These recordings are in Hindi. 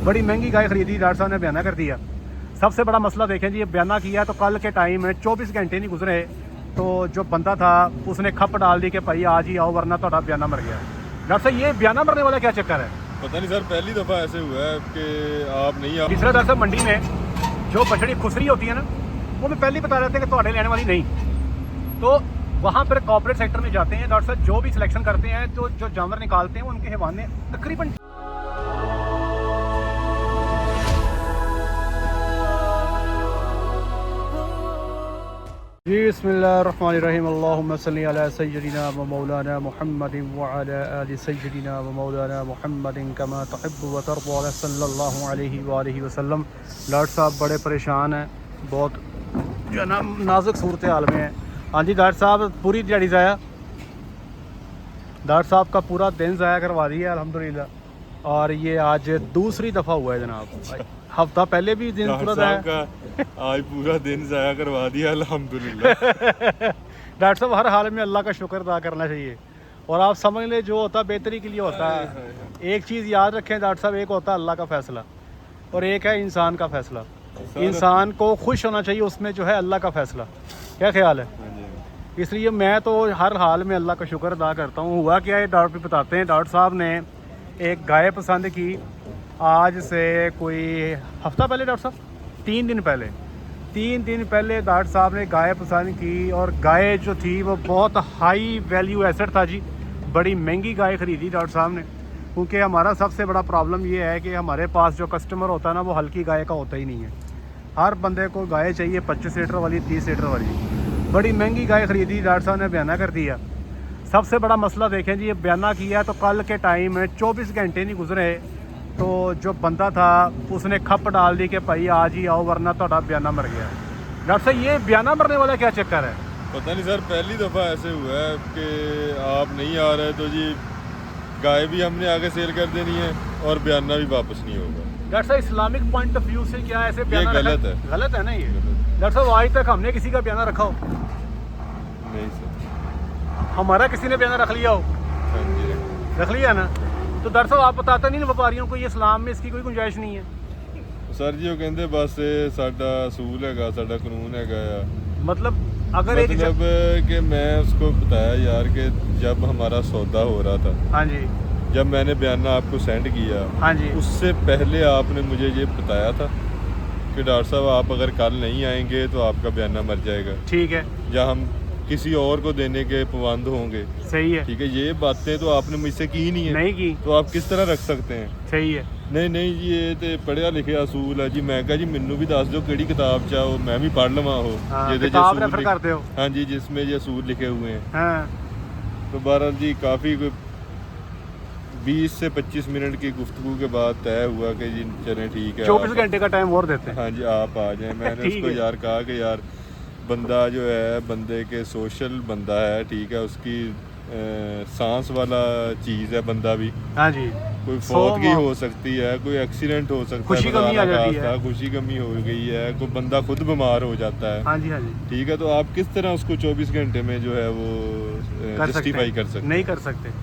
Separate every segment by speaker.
Speaker 1: बड़ी महंगी गाय खरीदी, डॉक्टर साहब ने बयाना कर दिया। सबसे बड़ा मसला देखें जी, ये बयाना किया तो कल के टाइम में 24 घंटे नहीं गुजरे तो जो बंदा था उसने खप डाल दी कि भाई आज ही आओ वरना तो बयाना मर गया। डॉक्टर साहब ये बयाना मरने वाला क्या चक्कर है?
Speaker 2: पता नहीं सर, पहली दफ़ा ऐसे हुआ है कि आप नहीं आ।
Speaker 1: तीसरा डॉक्टर साहब मंडी में जो बछड़ी खुसरी होती है ना, वो मैं पहले ही बता देते हैं कि थोड़े लेने वाली नहीं, तो वहाँ पर कॉर्पोरेट सेक्टर में जाते हैं डॉक्टर साहब, जो भी सिलेक्शन करते हैं तो जो जानवर निकालते हैं उनके हैवाने तकरीबन बिस्मिल्लाहिर्रहमानिर्रहीम अल्लाहुम्मा सल्ली अला सय्यिदिना व मौलाना मुहम्मदिन व अला आलि सय्यिदिना व मौलाना मुहम्मदिन कमा तुहिब्बु व तर्ज़ा सल्लल्लाहु अलैहि व आलिहि वसल्लम। डॉक्टर साहब बड़े परेशान हैं, बहुत जो है ना नाजुक सूरत हाल में है। हाँ जी डॉक्टर साहब, पूरी दिहाड़ी ज़ाया, डॉक्टर साहब का पूरा दिन ज़ाया करवा दिया अल्हम्दुलिल्लाह, और ये आज दूसरी दफ़ा हुआ है जनाब। हफ्ता पहले भी दिन पूरा ज़ाया,
Speaker 2: आज पूरा दिन ज़ाया करवा दिया अल्हम्दुलिल्लाह।
Speaker 1: डॉक्टर साहब हर हाल में अल्लाह का शुक्र अदा करना चाहिए, और आप समझ लें जो होता है बेहतरी के लिए होता है। एक चीज़ याद रखें डॉक्टर साहब, एक होता है अल्लाह का फ़ैसला और एक है इंसान का फ़ैसला। इंसान को खुश होना चाहिए उसमें जो है अल्लाह का फ़ैसला। क्या ख्याल है? इसलिए मैं तो हर हाल में अल्लाह का शुक्र अदा करता हूँ। हुआ क्या है डॉक्टर बताते हैं, डॉक्टर साहब ने एक गाय पसंद की आज से कोई हफ्ता पहले, डॉक्टर साहब 3 दिन पहले, 3 दिन पहले डॉक्टर साहब ने गाय पसंद की, और गाय जो थी वो बहुत हाई वैल्यू एसेट था जी। बड़ी महंगी गाय ख़रीदी डॉक्टर साहब ने, क्योंकि हमारा सबसे बड़ा प्रॉब्लम ये है कि हमारे पास जो कस्टमर होता है ना वो हल्की गाय का होता ही नहीं है। हर बंदे को गाय चाहिए 25 लीटर वाली, 30 लीटर वाली। बड़ी महंगी गाय ख़रीदी, डॉक्टर साहब ने बयाना कर दिया। सबसे बड़ा मसला देखें जी, ये बयाना किया तो कल के टाइम में 24 घंटे नहीं गुजरे तो जो बंदा था उसने खप डाल दी कि भाई आज ही आओ वरना तो बयाना मर गया। डॉक्टर साहब ये बयाना मरने वाला क्या चक्कर है?
Speaker 2: पता नहीं सर, पहली दफ़ा ऐसे हुआ है कि आप नहीं आ रहे तो जी गाय भी हमने आगे सेल कर देनी है और बयाना भी वापस नहीं होगा।
Speaker 1: डॉक्टर साहब इस्लामिक पॉइंट ऑफ व्यू से क्या ऐसे बयाना
Speaker 2: गलत है?
Speaker 1: गलत है ना ये डॉक्टर साहब। आज तक हमने किसी का बयाना रखा हो?
Speaker 2: नहीं सर।
Speaker 1: हमारा किसी ने बयाना रख लिया हो?
Speaker 2: हाँ जी,
Speaker 1: रख लिया ना। तो डॉक्टर साहब आप बताते नहीं ना व्यापारियों को, ये इस्लाम में इसकी कोई गुंजाइश नहीं है।
Speaker 2: सर जी वो कहते बस साडा असूल हैगा, साडा कानून हैगा या
Speaker 1: मतलब अगर एक
Speaker 2: मतलब कि मैं उसको बताया यार कि जब हमारा सौदा हो रहा था,
Speaker 1: हाँ जी,
Speaker 2: जब मैंने बयाना आपको सेंड किया,
Speaker 1: हाँ जी,
Speaker 2: उससे पहले आपने मुझे ये बताया था कि डॉक्टर साहब आप अगर कल नहीं आएंगे तो आपका बयाना मर जाएगा,
Speaker 1: ठीक है,
Speaker 2: या हम किसी और को देने के पाबंद होंगे।
Speaker 1: सही है,
Speaker 2: ठीक है, ये बातें तो आपने मुझसे की नहीं है,
Speaker 1: नहीं की,
Speaker 2: तो आप किस तरह रख सकते हैं?
Speaker 1: सही है।
Speaker 2: नहीं नहीं जी, ये तो पढ़िया लिखिया असूल है जी। मैं कहा जी मैनू भी दस दो कि किताब चाहो, मैं भी पढ़ लवा हो
Speaker 1: किताब रेफर करते हो?
Speaker 2: हाँ जी, जिसमें ये असूल लिखे हुए हैं।
Speaker 1: हाँ।
Speaker 2: तो बहरहाल जी काफ़ी 20 से 25 मिनट की गुफ्तगू के बाद तय हुआ कि जी चलें ठीक है,
Speaker 1: 24 घंटे का टाइम और देते हैं।
Speaker 2: हाँ जी आप आ जाएं। मैंने उसको यार कहा कि यार बंदा जो है, बंदे के सोशल बंदा है, ठीक है, उसकी सांस वाला चीज़ है बंदा भी।
Speaker 1: हाँ जी,
Speaker 2: कोई फौतगी हो सकती है, कोई एक्सीडेंट हो सकता है,
Speaker 1: खुशी कमी आ जाती है,
Speaker 2: खुशी कमी हो गई है, कोई बंदा खुद बीमार हो जाता है।
Speaker 1: हाँ जी, हाँ जी,
Speaker 2: ठीक है, तो आप किस तरह उसको 24 घंटे में जो है वो जस्टिफाई कर सकते?
Speaker 1: नहीं कर सकते।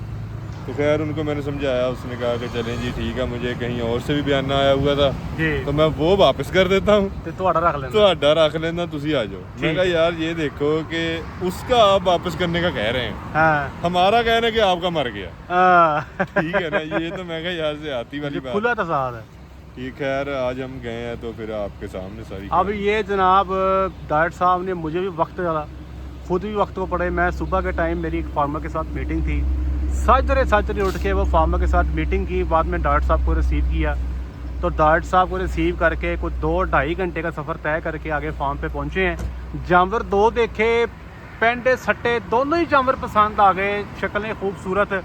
Speaker 2: तो खैर उनको मैंने समझाया, उसने कहा कि चलें जी ठीक है, मुझे कहीं और से भी बयाना आया हुआ था
Speaker 1: जी,
Speaker 2: तो मैं वो वापस कर देता हूँ,
Speaker 1: तो रख लेना,
Speaker 2: तो रख लेना, तुसी आ जाओ। मैं कहा यार ये देखो कि उसका आप वापस करने का कह रहे हैं,
Speaker 1: हाँ,
Speaker 2: हमारा कहना कि आपका मर गया। ठीक है ना, ये तो मैं कहा यार से आती वाली बात,
Speaker 1: खुला तसाद है।
Speaker 2: ठीक है, आज हम गए हैं तो फिर आपके सामने सारी।
Speaker 1: अब ये जनाब डॉक्टर साहब ने मुझे भी वक्त डाला, खुद भी वक्त को पड़े। मैं सुबह के टाइम मेरी एक फार्मर के साथ मीटिंग थी, साजरे उठ के वो फार्मर के साथ मीटिंग की, बाद में डॉक्टर साहब को रिसीव किया। तो डॉक्टर साहब को रिसीव करके कुछ 2-2.5 घंटे का सफ़र तय करके आगे फार्म पे पहुँचे हैं। जानवर 2 देखे, पेंडे सट्टे दोनों ही जानवर पसंद आ गए। शक्लें खूबसूरत,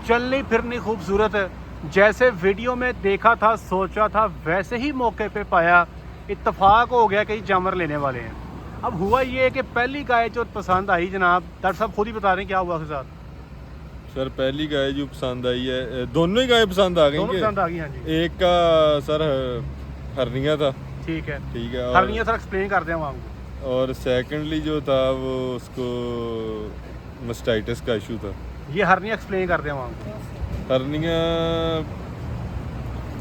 Speaker 1: चलनी फिरनी खूबसूरत, जैसे वीडियो में देखा था सोचा था वैसे ही मौके पे पाया। इत्तेफाक हो गया कि जानवर लेने वाले हैं। अब हुआ ये कि पहली गाय जो पसंद आई जनाब, डॉक्टर साहब खुद ही बता रहे हैं क्या हुआ उसके साथ।
Speaker 2: सर पहली गाय जो पसंद आई है, दोनों ही गाय पसंद आ गई?
Speaker 1: दोनों पसंद आ गई, हाँ जी।
Speaker 2: एक का सर हरनिया था,
Speaker 1: ठीक है,
Speaker 2: ठीक है,
Speaker 1: हरनिया सर एक्सप्लेन कर दें हमको।
Speaker 2: और सेकंडली जो था वो उसको मस्टाइटिस का इशू था।
Speaker 1: ये हरनिया एक्सप्लेन कर दें हमको।
Speaker 2: हरनिया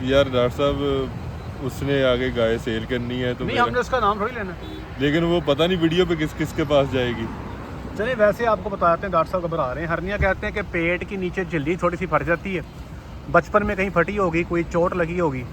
Speaker 2: यार डॉक्टर साहब उसने आगे गाय सेल करनी है तो
Speaker 1: नहीं, हमने उसका नाम थोड़ी लेना।
Speaker 2: लेकिन वो पता नहीं वीडियो पे किस किस के पास जाएगी।
Speaker 1: चलिए वैसे आपको बताते हैं, डॉक्टर साहब घबरा रहे हैं। हर्निया कहते हैं कि पेट की नीचे झिल्ली थोड़ी सी फट जाती है, बचपन में कहीं फटी होगी, कोई चोट लगी होगी,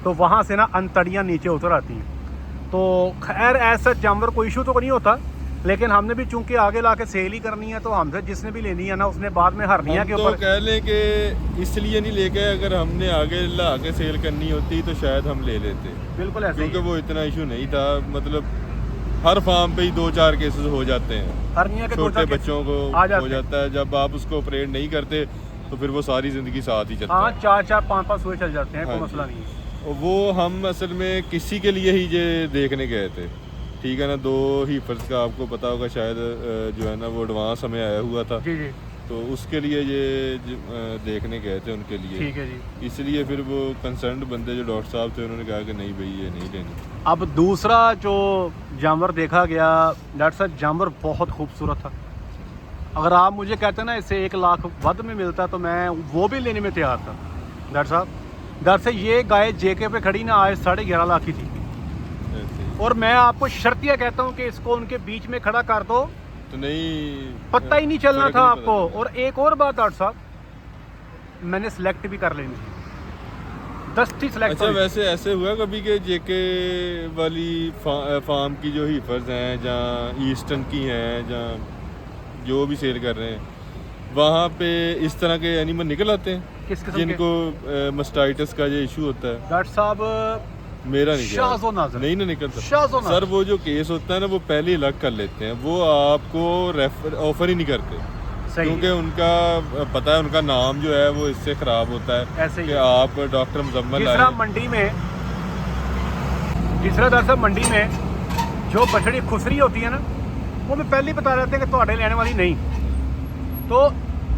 Speaker 1: तो वहाँ से ना अंतड़ियाँ नीचे उतर आती हैं। तो खैर ऐसा जानवर कोई इशू तो नहीं होता, लेकिन हमने भी चूंकि आगे ला के सेल ही करनी है, तो हमसे जिसने भी लेनी है ना उसने बाद में हर्निया के
Speaker 2: तो
Speaker 1: ऊपर
Speaker 2: कह लें कि इसलिए नहीं लेके, अगर हमने आगे ला के सेल करनी होती तो शायद हम ले लेते,
Speaker 1: बिल्कुल ऐसे ही
Speaker 2: क्योंकि वो इतना इशू नहीं था। मतलब हर फार्म पे ही 2-4 केसेस हो जाते हैं,
Speaker 1: हर्निया के
Speaker 2: छोटे
Speaker 1: 2-4
Speaker 2: बच्चों को हो जाता है। जब आप उसको ऑपरेट नहीं करते तो फिर वो सारी जिंदगी साथ ही चलता
Speaker 1: हाँ,
Speaker 2: है।
Speaker 1: 4-4 5-5 हुए चल जाते हैं, कोई
Speaker 2: हाँ
Speaker 1: मसला
Speaker 2: जी।
Speaker 1: नहीं है।
Speaker 2: और वो हम असल में किसी के लिए ही ये देखने गए थे, ठीक है ना। 2 हीफर्स का आपको पता होगा शायद, जो है ना वो एडवांस हमें आया हुआ था,
Speaker 1: जी जी,
Speaker 2: तो उसके लिए ये देखने गए थे उनके लिए।
Speaker 1: ठीक है जी।
Speaker 2: इसलिए फिर वो कंसर्न बंदे जो डॉक्टर साहब थे उन्होंने कहा कि नहीं भाई ये नहीं लेनी।
Speaker 1: अब दूसरा जो जानवर देखा गया डॉक्टर साहब, जानवर बहुत खूबसूरत था। अगर आप मुझे कहते ना इससे 1 लाख वध में मिलता तो मैं वो भी लेने में तैयार था। डॉक्टर साहब ये गाय जेके पे खड़ी ना आज 11.5 लाख की थी,
Speaker 2: ऐसे ही।
Speaker 1: और मैं आपको शर्तिया कहता हूँ कि इसको उनके बीच में खड़ा कर दो
Speaker 2: तो नहीं,
Speaker 1: पता ही नहीं चलना
Speaker 2: फर्क
Speaker 1: था
Speaker 2: नहीं
Speaker 1: आपको।
Speaker 2: पता
Speaker 1: और एक और बात डॉक्टर साहब, मैंने सिलेक्ट भी कर लेनी थी, 10 थी सिलेक्ट।
Speaker 2: अच्छा वैसे ऐसे हुआ कभी कि जेके वाली फार्म की जो हीफर्स हैं, जहाँ ईस्टर्न की हैं, जहाँ जो भी सेल कर रहे हैं, वहाँ पे इस तरह के एनिमल निकल आते हैं
Speaker 1: किस किस्म के?
Speaker 2: जिनको मस्टाइटिस का ये इशू होता है?
Speaker 1: डॉक्टर साहब
Speaker 2: मेरा नहीं गया।
Speaker 1: शाज़ो नाज़र।
Speaker 2: नहीं ना निकलता
Speaker 1: शाज़ो नाज़र।
Speaker 2: सर, वो जो केस होता है ना वो पहले अलग कर लेते हैं, वो आपको ऑफर ही नहीं करते,
Speaker 1: सही
Speaker 2: क्योंकि उनका पता है उनका नाम जो है वो इससे खराब होता है
Speaker 1: ऐसे ही
Speaker 2: कि
Speaker 1: है।
Speaker 2: आप डॉक्टर मुजम्मल
Speaker 1: जिस तरह
Speaker 2: आए।
Speaker 1: मंडी में, जिस तरह डॉक्टर साहब मंडी में जो बछड़ी खुसरी होती है ना, वो मैं पहले ही बता देते हैं कि ਤੁਹਾਡੇ लेने वाली नहीं। तो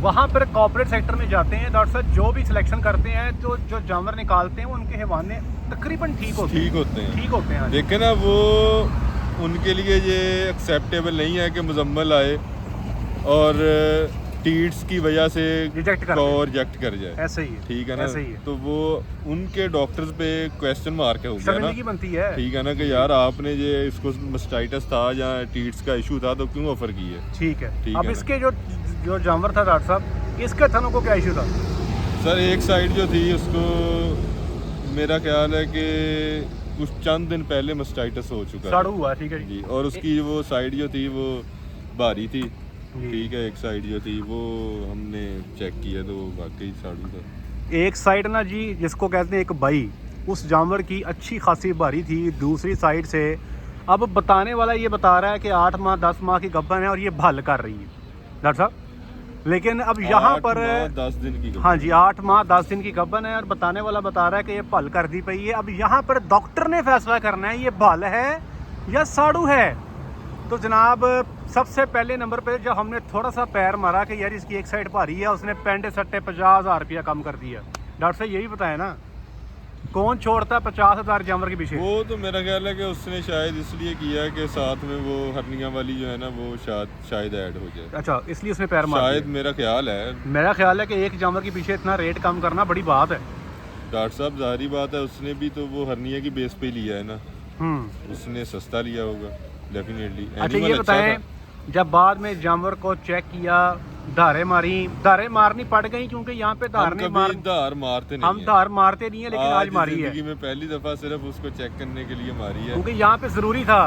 Speaker 1: वहाँ पर कॉर्पोरेट सेक्टर में जाते हैं डॉक्टर साहब, जो भी सिलेक्शन करते हैं, तो जो जानवर निकालते हैं उनके हैवाने तकरीबन ठीक होते हैं। ठीक होते हैं।
Speaker 2: देखे ना, वो उनके लिए ये एक्सेप्टेबल नहीं है कि मुजम्मल आए और टीट्स की वजह से
Speaker 1: रिजेक्ट कर
Speaker 2: को रिजेक्ट कर जाए।
Speaker 1: ऐसे ही है,
Speaker 2: ठीक है ना,
Speaker 1: ऐसे ही है।
Speaker 2: तो वो उनके डॉक्टर्स पे क्वेश्चन मार्क है हो गया ना,
Speaker 1: शर्मिंदगी बनती है।
Speaker 2: ठीक है ना, कि यार आपने ये इसको मस्टाइटिस था या टीट्स का इशू था तो क्यों ऑफर की है?
Speaker 1: ठीक है।
Speaker 2: ठीक
Speaker 1: अब
Speaker 2: है
Speaker 1: इसके जो जानवर था डॉक्टर साहब, इसके थनों को क्या इशू था?
Speaker 2: सर एक साइड जो थी उसको मेरा ख्याल है कि कुछ चंद दिन पहले मस्टाइटिस हो चुका
Speaker 1: साड़ू हुआ, ठीक है
Speaker 2: जी, और उसकी वो साइड जो थी वो भारी थी,
Speaker 1: जी।
Speaker 2: ठीक है। एक साइड जो थी वो हमने चेक किया तो वो वाकई साड़ू था।
Speaker 1: एक साइड ना जी, जिसको कहते हैं एक बाई, उस जानवर की अच्छी खासी भारी थी। दूसरी साइड से अब बताने वाला ये बता रहा है कि 8 माह 10 माह की गब्बन है और ये भल कर रही है डॉक्टर साहब। लेकिन अब यहाँ
Speaker 2: 8
Speaker 1: पर
Speaker 2: 10 दिन की
Speaker 1: हाँ जी, 8 माह 10 दिन की गब्बन है और बताने वाला बता रहा है कि ये भल कर दी पई है। अब यहाँ पर डॉक्टर ने फैसला करना है ये भल है या साड़ू है। तो जनाब सबसे पहले नंबर पे जब हमने थोड़ा सा पैर मारा कि यार इसकी एक साइड भारी है, उसने पेंडे सट्टे 50,000 रुपया कम कर दिया। डॉक्टर साहब यही बताया ना, कौन छोड़ता है 50,000 जानवर के पीछे?
Speaker 2: वो तो मेरा ख्याल है कि उसने शायद इसलिए किया कि साथ में वो हर्निया वाली जो है ना वो शायद ऐड हो जाए।
Speaker 1: अच्छा, इसलिए उसने पैर मारा।
Speaker 2: शायद मेरा ख्याल है।
Speaker 1: मेरा ख्याल है कि एक जानवर के पीछे इतना रेट कम करना बड़ी बात है।
Speaker 2: डॉक्टर साहब जाहिर बात है उसने भी तो वो हर्निया की बेस पे लिया है ना, उसने सस्ता लिया होगा डेफिनेटली।
Speaker 1: अच्छा ये बताएं, जब बाद में जानवर को चेक किया, धारे मारनी पड़ गई, क्योंकि यहाँ पे धार नहीं मार,
Speaker 2: धार मारते नहीं
Speaker 1: हम
Speaker 2: हैं।
Speaker 1: धार मारते नहीं है, लेकिन आज मारी है,
Speaker 2: जिंदगी में पहली दफा सिर्फ उसको चेक करने के लिए मारी है,
Speaker 1: क्योंकि यहाँ पे जरूरी था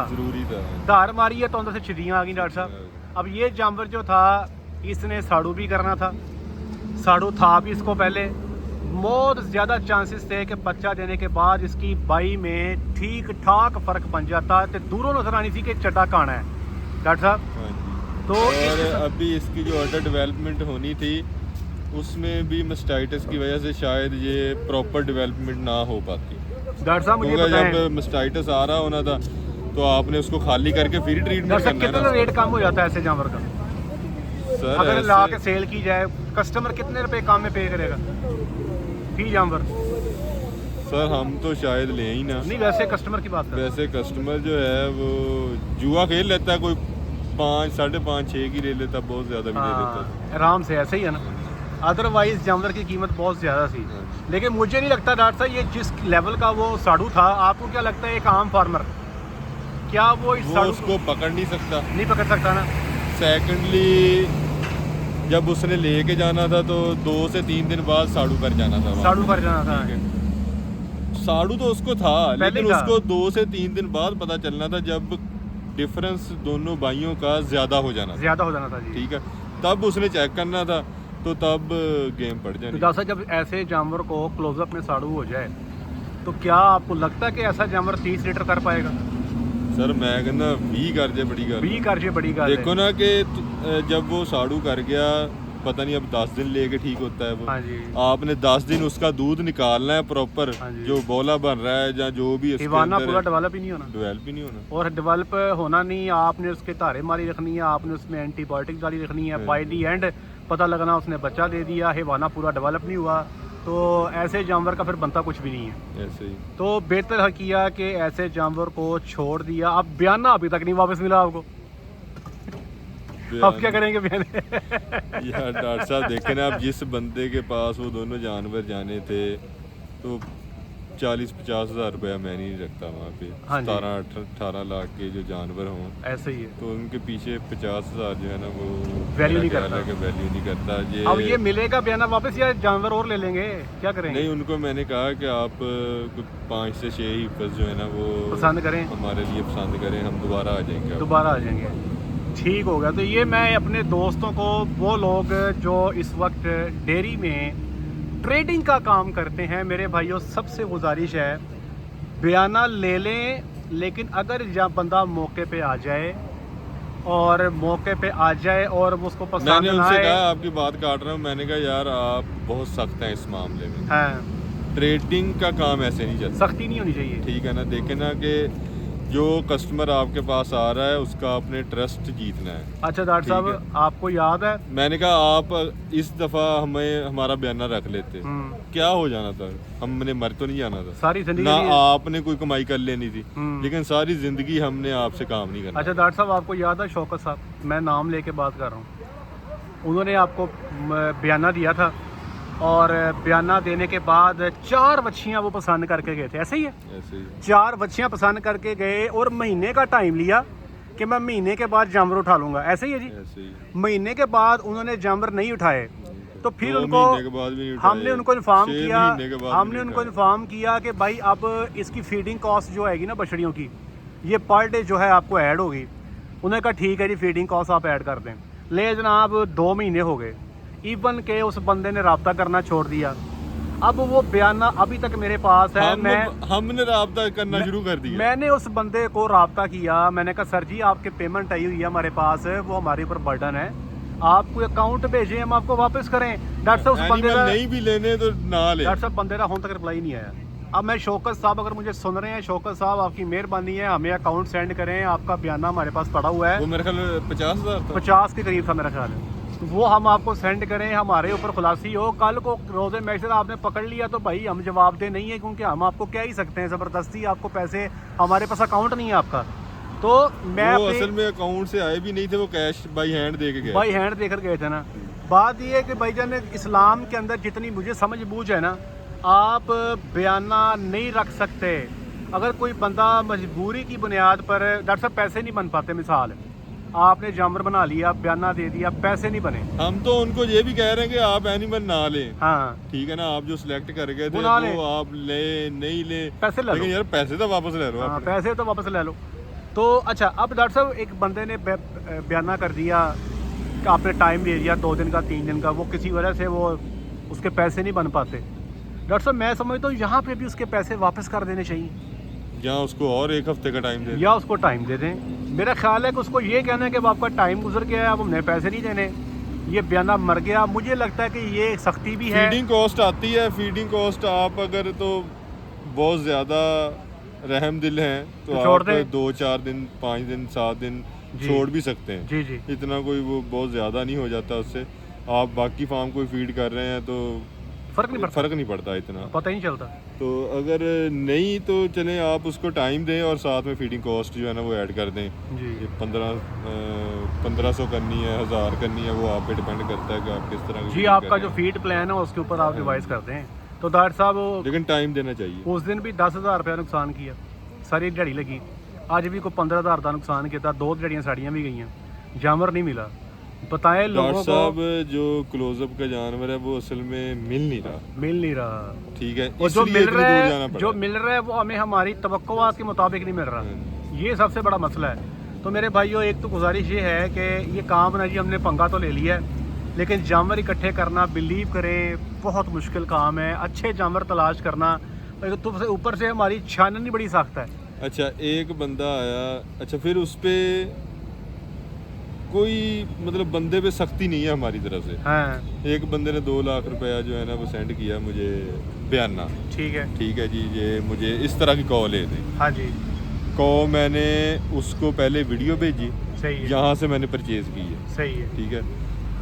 Speaker 1: धार मारी है तो अंदर से छिदियाँ आ गई डॉक्टर साहब। अब ये जानवर जो था इसने साड़ू भी करना था, साड़ू था भी इसको पहले। बहुत ज़्यादा चांसेस थे कि बच्चा देने के बाद इसकी बाई में ठीक ठाक फर्क बन जाता, तो दूरों नजर आनी थी कि चटा काना है डॉक्टर साहब। तो
Speaker 2: और अभी इसकी जो अडर डेवलपमेंट होनी थी उसमें भी मस्टाइटिस की वजह से शायद ये प्रॉपर डेवलपमेंट ना हो पाती।
Speaker 1: डॉक्टर साहब मुझे बताएं,
Speaker 2: जब मस्टाइटिस आ रहा होना था तो आपने उसको खाली करके फिर ट्रीटमेंट करना
Speaker 1: कितना रेट कम हो जाता है ऐसे जानवर का?
Speaker 2: सर
Speaker 1: अगर ला के सेल की जाए, कस्टमर कितने रुपए काम में पे करेगा फी जानवर?
Speaker 2: सर हम तो शायद ले ही ना।
Speaker 1: नहीं, वैसे कस्टमर की बात कर,
Speaker 2: वैसे कस्टमर जो है वो जुआ खेल लेता है, कोई 5, 5.5, 6 की ले लेता, बहुत ज्यादा भी ले लेता।
Speaker 1: आराम से, ऐसे ही है ना। अदरवाइज जानवर की कीमत बहुत ज़्यादा थी।
Speaker 2: हाँ।
Speaker 1: लेकिन मुझे नहीं लगता डॉक्टर साहब ये जिस लेवल का वो साड़ू था, आपको क्या लगता है एक आम फार्मर क्या वो इस
Speaker 2: वो
Speaker 1: साड़ू
Speaker 2: उसको पकड़ नहीं सकता।
Speaker 1: नहीं पकड़ सकता ना?
Speaker 2: सेकंडली जब उसने लेके जाना था तो 2 से 3 दिन बाद साड़ू कर जाना था वहाँ
Speaker 1: साड़ू
Speaker 2: पे।
Speaker 1: कर जाना था।
Speaker 2: ठीक है। साड़ू तो उसको था,
Speaker 1: पहले
Speaker 2: लेकिन
Speaker 1: था।
Speaker 2: उसको 2 से 3 दिन बाद पता चलना था, जब डिफरेंस दोनों भाइयों का ज़्यादा हो जाना था।
Speaker 1: ज़्यादा हो जाना था जी।
Speaker 2: ठीक है, तब उसने चेक करना था, तो तब गेम पड़
Speaker 1: तो
Speaker 2: जानी।
Speaker 1: डॉक्टर साहब जब ऐसे जानवर को क्लोजअप में साड़ू हो जाए तो क्या आपको लगता है कि ऐसा जानवर 30 लीटर कर पाएगा?
Speaker 2: सर मैं कहना 20 कर जे बड़ी गल।
Speaker 1: 20 कर जे बड़ी गल
Speaker 2: देखो
Speaker 1: है।
Speaker 2: ना कि जब वो साड़ू कर गया, पता नहीं अब 10 दिन लेके ठीक होता है वो।
Speaker 1: हाँ जी।
Speaker 2: आपने 10 दिन उसका दूध निकालना है प्रॉपर,
Speaker 1: हाँ जी।
Speaker 2: जो बोला बन रहा है या जो भी इसके
Speaker 1: हिवाना
Speaker 2: अंदर
Speaker 1: पूरा डेवलप ही नहीं होना,
Speaker 2: डेवलप ही नहीं होना।
Speaker 1: और डेवलप होना नहीं, आपने उसके धारे मारी रखनी है, आपने उसमें एंटीबायोटिक डाली रखनी है,
Speaker 2: हाँ
Speaker 1: बाय दी एंड पता लगना उसने बच्चा दे दिया, हिवाना पूरा डेवलप नहीं हुआ, तो ऐसे जानवर का फिर बनता कुछ भी नहीं है।
Speaker 2: ऐसे ही
Speaker 1: तो बेहतर किया कि ऐसे जानवर को छोड़ दिया। अब बयाना अभी तक नहीं वापस मिला आपको, अब क्या करेंगे बयाने?
Speaker 2: यार डॉक्टर साहब देखे ना, अब जिस बंदे के पास वो दोनों जानवर जाने थे तो 40-50 हज़ार रुपया मैं नहीं रखता वहाँ पे।
Speaker 1: हाँ जी।
Speaker 2: 17-18 लाख के जो जानवर हों
Speaker 1: ऐसे ही है।
Speaker 2: तो उनके पीछे 50 हज़ार जो है ना वो
Speaker 1: Value नहीं
Speaker 2: मेरा ख्याल
Speaker 1: करता।
Speaker 2: है कि वैल्यू नहीं करता।
Speaker 1: अब ये मिलेगा बयाना वापस या जानवर और ले लेंगे, क्या करेंगे?
Speaker 2: नहीं, उनको मैंने कहा कि आप 5 से 6 हीफर्स जो है ना वो
Speaker 1: पसंद करें,
Speaker 2: हमारे लिए पसंद करें, हम दोबारा आ जाएंगे।
Speaker 1: दोबारा आ जाएंगे। ठीक हो गया। तो ये मैं अपने दोस्तों को, वो लोग जो इस वक्त डेयरी में ट्रेडिंग का काम करते हैं, मेरे भाइयों सबसे गुजारिश है बयाना ले लें, लेकिन अगर जब बंदा मौके पे आ जाए और मौके पे आ जाए और वो उसको पसंद
Speaker 2: मैंने
Speaker 1: ना
Speaker 2: उनसे
Speaker 1: आए।
Speaker 2: कहा, आपकी बात काट रहा हूँ, मैंने कहा यार आप बहुत सख्त हैं इस मामले में,
Speaker 1: हाँ,
Speaker 2: ट्रेडिंग का काम ऐसे नहीं चलता।
Speaker 1: सख्ती नहीं होनी चाहिए।
Speaker 2: ठीक है ना, देखे ना कि जो कस्टमर आपके पास आ रहा है उसका अपने ट्रस्ट जीतना है।
Speaker 1: अच्छा डॉक्टर
Speaker 2: ठीक
Speaker 1: साहब, आपको याद है?
Speaker 2: मैंने कहा आप इस दफ़ा हमें हमारा बयाना रख लेते, क्या हो जाना था, हमने मर तो नहीं जाना था,
Speaker 1: सारी जिंदगी
Speaker 2: ना
Speaker 1: लिए-
Speaker 2: आपने कोई कमाई कर लेनी थी, लेकिन सारी जिंदगी हमने आपसे काम नहीं करना।
Speaker 1: अच्छा डॉक्टर साहब, आपको याद है शौकत साहब, मैं नाम लेके बात कर रहा हूँ, उन्होंने आपको बयाना दिया था और बयाना देने के बाद 4 बच्चियाँ वो पसंद करके गए थे, ऐसे ही है?
Speaker 2: ऐसे ही
Speaker 1: 4 बच्चियाँ पसंद करके गए और महीने का टाइम लिया कि मैं महीने के बाद जानवर उठा लूँगा, ऐसे ही है जी?
Speaker 2: ऐसे ही
Speaker 1: महीने के बाद उन्होंने जानवर नहीं उठाए, तो फिर
Speaker 2: 2
Speaker 1: उनको
Speaker 2: महीने के बाद भी नहीं उठाए,
Speaker 1: हमने उनको इन्फॉर्म
Speaker 2: 6
Speaker 1: किया,
Speaker 2: महीने के बाद
Speaker 1: हमने
Speaker 2: भी
Speaker 1: उनको
Speaker 2: नहीं
Speaker 1: इन्फॉर्म किया कि भाई अब इसकी फीडिंग कॉस्ट जो आएगी ना बछड़ियों की, ये पर डे जो है आपको ऐड होगी। उन्होंने कहा ठीक है जी, फीडिंग कॉस्ट आप ऐड कर दें। ले जनाब 2 महीने हो गए, इवन के उस बंदे ने रब्ता करना छोड़ दिया। अब वो बयाना अभी तक मेरे पास है।
Speaker 2: हमने राब्ता करना शुरू कर दिया।
Speaker 1: मैंने उस बंदे को रब्ता किया, मैंने कहा सर जी आपके पेमेंट आई हुई है हमारे पास, वो हमारे ऊपर बर्डन है, आप कोई अकाउंट भेजें, हम आपको वापस करें। डॉक्टर साहब उस बंदे का
Speaker 2: नहीं भी लेने तो ना ले।
Speaker 1: डॉक्टर साहब बंदे का हम तक रिप्लाई नहीं आया। अब मैं शौकत साहब, अगर मुझे सुन रहे हैं, शौकत साहब आपकी मेहरबानी है, हमें अकाउंट सेंड करें, आपका बयाना हमारे पास पड़ा हुआ है,
Speaker 2: वो मेरे ख्याल 50 हज़ार था।
Speaker 1: 50 के करीब था मेरा ख्याल है, वो हम आपको सेंड करें, हमारे ऊपर खुलासी हो। कल को रोज़े मैशर आपने पकड़ लिया तो भाई हम जवाबदेह नहीं है, क्योंकि हम आपको क्या ही सकते हैं, ज़बरदस्ती आपको पैसे, हमारे पास अकाउंट नहीं है आपका। तो मैं
Speaker 2: वो असल में अकाउंट से आए भी नहीं थे, वो कैश बाई हैंड दे के गए।
Speaker 1: बाई हैंड देकर गए थे ना। बात ये है कि भाईजान इस्लाम के अंदर जितनी मुझे समझ बूझ है ना, आप बयाना नहीं रख सकते। अगर कोई बंदा मजबूरी की बुनियाद पर, डॉक्टर साहब पैसे नहीं बन पाते, मिसाल आपने जानवर बना लिया, बयाना दे दिया, पैसे नहीं बने,
Speaker 2: हम तो उनको ये भी कह रहे हैं कि आप एनिमल ना लें।
Speaker 1: हाँ
Speaker 2: ठीक है ना, आप जो सिलेक्ट कर गए थे
Speaker 1: वो ना लें।
Speaker 2: वो आप ले नहीं ले,
Speaker 1: पैसे ले लो।
Speaker 2: लेकिन यार पैसे तो वापस ले लो
Speaker 1: हाँ,
Speaker 2: अपने।
Speaker 1: पैसे तो वापस ले लो। तो अच्छा, अब डॉक्टर साहब एक बंदे ने बयाना कर दिया, आपने टाइम दे दिया 2 दिन का 3 दिन का, वो किसी वजह से वो उसके पैसे नहीं बन पाते, डॉक्टर साहब मैं समझता हूँ यहाँ पे भी उसके पैसे वापस कर देने चाहिए,
Speaker 2: या उसको और 1 हफ्ते का टाइम दे।
Speaker 1: या उसको टाइम दे दें। मेरा ख्याल है कि उसको ये कहना है कि अब आपका टाइम गुजर गया है, अब हमने पैसे नहीं देने, ये बयाना मर गया। मुझे लगता है कि ये सख्ती भी है।
Speaker 2: फीडिंग कॉस्ट आती है, फीडिंग कॉस्ट आप अगर तो बहुत ज़्यादा रहम दिल हैं तो
Speaker 1: छोड़
Speaker 2: आप
Speaker 1: दें।
Speaker 2: 2-4 दिन 5 दिन 7 दिन
Speaker 1: जी।
Speaker 2: छोड़ भी सकते हैं।
Speaker 1: जी जी,
Speaker 2: इतना कोई वो बहुत ज़्यादा नहीं हो जाता उससे। आप बाकी फार्म कोई फीड कर रहे हैं तो फ़र्क नहीं पड़ता इतना,
Speaker 1: पता ही नहीं चलता।
Speaker 2: तो अगर नहीं तो चलें आप उसको टाइम दें और साथ में फीडिंग कॉस्ट जो है ना वो ऐड कर दें।
Speaker 1: जी
Speaker 2: 1500 करनी है, 1000 करनी है, वो आप पे डिपेंड करता है कि आप किस तरह की
Speaker 1: जी, आपका जो फीड प्लान है उसके ऊपर आप डिवाइस करते हैं। तो डॉक्टर साहब वो
Speaker 2: लेकिन टाइम देना चाहिए।
Speaker 1: उस दिन भी 10,000 रुपया नुकसान किया, सारी दिहाड़ी लगी। आज भी को 15,000 का नुकसान किया, 2 दिहाड़ियाँ साड़ियाँ भी गई, जानवर नहीं मिला। बताएं लोगों
Speaker 2: डॉक्टर
Speaker 1: को,
Speaker 2: साहब जो क्लोजअप का जानवर है वो असल में मिल नहीं रहा, ठीक है,
Speaker 1: और जो
Speaker 2: इसलिए
Speaker 1: मिल
Speaker 2: इतनी
Speaker 1: रहा
Speaker 2: दूर जाना
Speaker 1: है,
Speaker 2: पड़
Speaker 1: जो
Speaker 2: रहा
Speaker 1: मिल रहा है वो हमें हमारी तवक्कुआत के मुताबिक नहीं मिल रहा। ये सबसे बड़ा मसला है। तो मेरे भाइयों, एक तो गुजारिश ये है कि ये काम ना जी हमने पंगा तो ले लिया है, लेकिन जानवर इकट्ठे करना, बिलीव करें, बहुत मुश्किल काम है। अच्छे जानवर तलाश करना, तो ऊपर से हमारी छाननी बड़ी सख्त है।
Speaker 2: अच्छा, एक बंदा आया, अच्छा फिर उस पे कोई मतलब बंदे पे सख्ती नहीं है हमारी तरफ से।
Speaker 1: हाँ
Speaker 2: एक बंदे ने 2 लाख रुपया जो है ना वो सेंड किया मुझे बयाना,
Speaker 1: ठीक है
Speaker 2: जी, ये मुझे इस तरह की कॉल है थी।
Speaker 1: हाँ जी,
Speaker 2: मैंने उसको पहले वीडियो भेजी,
Speaker 1: सही है,
Speaker 2: यहाँ से मैंने परचेज़ की है,
Speaker 1: सही है,
Speaker 2: ठीक है।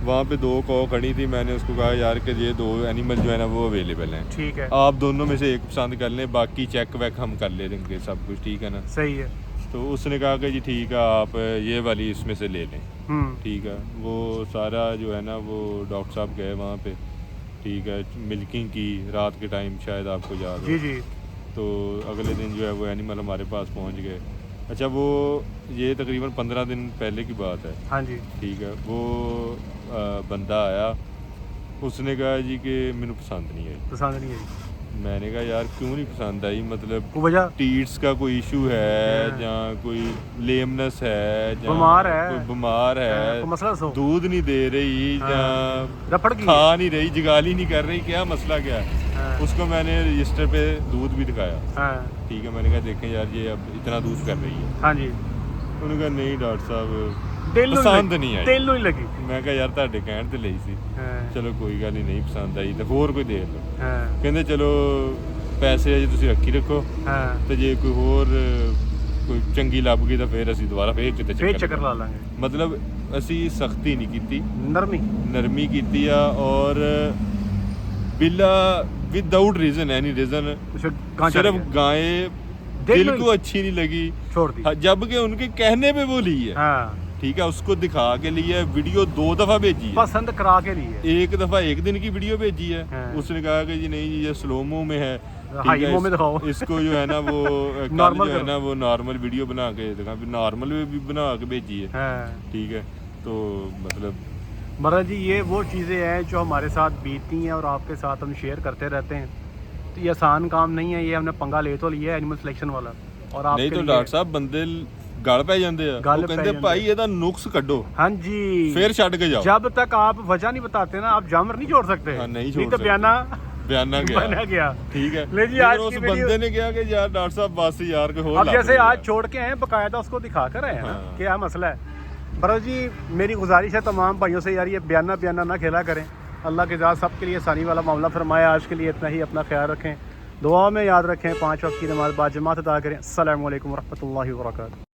Speaker 2: वहाँ पे 2 कॉ खड़ी थी, मैंने उसको कहा यार कि ये 2 एनिमल जो है ना वो अवेलेबल हैं,
Speaker 1: ठीक है,
Speaker 2: आप दोनों में से एक पसंद कर लें, बाकी चेक वैक हम कर ले देंगे सब कुछ, ठीक है ना।
Speaker 1: सही है।
Speaker 2: तो उसने कहा कि जी ठीक है आप ये वाली इसमें से ले लें, ठीक है। वो सारा जो है ना वो डॉक्टर साहब गए वहाँ पे, ठीक है, मिल्किंग की रात के टाइम, शायद आपको याद
Speaker 1: जी
Speaker 2: हो।
Speaker 1: जी,
Speaker 2: तो अगले दिन जो है वो एनिमल हमारे पास पहुँच गए। अच्छा, वो ये तकरीबन 15 दिन पहले की बात है,
Speaker 1: हाँ जी,
Speaker 2: ठीक है। वो बंदा आया, उसने कहा जी कि मैंने पसंद नहीं आई।
Speaker 1: पसंद नहीं आई,
Speaker 2: मैंने कहा यार क्यों नहीं पसंद आई, मतलब
Speaker 1: वो वजह
Speaker 2: टीट्स का कोई इशू है या कोई लेमनेस है या
Speaker 1: बीमार है,
Speaker 2: कोई बीमार है,
Speaker 1: तो मसला सो
Speaker 2: दूध नहीं दे रही या
Speaker 1: रफड़ की
Speaker 2: खा नहीं रही, जगाली नहीं कर रही, क्या मसला क्या है। उसको मैंने रजिस्टर पे दूध भी दिखाया,
Speaker 1: हाँ
Speaker 2: ठीक है। मैंने कहा देखें यार ये अब इतना दूध कर रही है।
Speaker 1: हाँ जी,
Speaker 2: उन्होंने कहा नहीं डॉक्टर साहब
Speaker 1: दिल
Speaker 2: पसंद नहीं आई।
Speaker 1: दिल ही लगी।
Speaker 2: मैं कहा यार ਤੁਹਾਡੇ ਕਹਿਣ ਤੇ ਲਈ ਸੀ,
Speaker 1: हाँ,
Speaker 2: ਚਲੋ ਕੋਈ ਗੱਲ ਨਹੀਂ ਪਸੰਦ ਆਈ ਤੇ ਹੋਰ ਕੋਈ ਦੇ ਲਓ।
Speaker 1: हाँ,
Speaker 2: ਕਹਿੰਦੇ ਚਲੋ ਪੈਸੇ ਅਜੇ ਤੁਸੀਂ ਰੱਖੀ ਰੱਖੋ,
Speaker 1: हाँ,
Speaker 2: ਤੇ ਜੇ ਕੋਈ ਹੋਰ ਕੋਈ ਚੰਗੀ ਲੱਭ ਗਈ ਤਾਂ ਫਿਰ ਅਸੀਂ ਦੁਬਾਰਾ ਫੇਰ ਕਿਤੇ
Speaker 1: फिर
Speaker 2: ਚੱਕਰ
Speaker 1: चक्कर ला लेंगे।
Speaker 2: ਮਤਲਬ ਅਸੀਂ ਸਖਤੀ ਨਹੀਂ ਕੀਤੀ,
Speaker 1: नरमी,
Speaker 2: ਨਰਮੀ ਕੀਤੀ ਆ, ਔਰ बिला विदाउट रीजन एनी रीजन
Speaker 1: उसे कहाँ चढ़
Speaker 2: सिर्फ
Speaker 1: गया?
Speaker 2: गायें
Speaker 1: दिल
Speaker 2: दिल
Speaker 1: में-
Speaker 2: को अच्छी नहीं लगी,
Speaker 1: छोड़ दी।
Speaker 2: जबकि उनके कहने पे वो ली है,
Speaker 1: हाँ,
Speaker 2: ठीक है। उसको दिखा के लिए वीडियो 2 दफ़ा भेजी है,
Speaker 1: पसंद करा के लिए,
Speaker 2: एक दफ़ा 1 दिन की वीडियो भेजी है,
Speaker 1: हाँ।
Speaker 2: उसने कहा कि जी नहीं जी ये स्लोमो में है, ठीक
Speaker 1: हाई
Speaker 2: है,
Speaker 1: मो में दिखाओ।
Speaker 2: इसको जो है ना वो कल
Speaker 1: नॉर्मल
Speaker 2: जो है
Speaker 1: करो।
Speaker 2: ना वो नॉर्मल वीडियो बना के दिखा, नॉर्मल में भी बना के भेजी है,
Speaker 1: हाँ।
Speaker 2: ठीक है। तो मतलब
Speaker 1: महाराज जी, ये वो चीज़ें हैं जो हमारे साथ बीतती हैं और आपके साथ हम शेयर करते रहते हैं। तो ये आसान काम नहीं है, ये हमने पंगा ले तो लिया है एनिमल सिलेक्शन वाला। और आपके
Speaker 2: नहीं तो
Speaker 1: लिए-
Speaker 2: डॉक्टर साहब बंदे गल पै ਜਾਂਦੇ ਆ,
Speaker 1: गल
Speaker 2: ਉਹ
Speaker 1: पै
Speaker 2: ਕਹਿੰਦੇ
Speaker 1: ਜਾਂਦੇ
Speaker 2: ਭਾਈ ਇਹਦਾ ਨੁਕਸ ਕੱਢੋ
Speaker 1: हाँ जी,
Speaker 2: फिर ਛੱਡ के जाओ।
Speaker 1: जब तक आप वजह नहीं बताते ना, आप जानवर नहीं छोड़ सकते।
Speaker 2: हाँ, नहीं छोड़
Speaker 1: तो
Speaker 2: सकते।
Speaker 1: बयाना
Speaker 2: बयाना गया,
Speaker 1: बना गया।
Speaker 2: ठीक है।
Speaker 1: ले जी,
Speaker 2: लेकिन
Speaker 1: आज
Speaker 2: उस
Speaker 1: की वीडियो-
Speaker 2: बंदे ने कहा कि यार डॉक्टर साहब बस यार कोई और
Speaker 1: अब
Speaker 2: लाभ
Speaker 1: जैसे
Speaker 2: नहीं
Speaker 1: आज
Speaker 2: है।
Speaker 1: छोड़ के आए बकायदा उसको दिखा कर आए हैं ना,
Speaker 2: हाँ।
Speaker 1: क्या मसला है। भरत जी, मेरी गुजारिश है तमाम भाइयों से, यार ये बयाना ना खेला करें। अल्लाह के ज़ात सबके लिए आसानी वाला मामला फरमाया। आज के लिए इतना ही, अपना ख्याल रखें, दुआ में याद रखें, 5 वक्त की नमाज़ बाद जमात अदा करें। अस्सलामु अलैकुम रहमतुल्लाहि व बरकातुहू।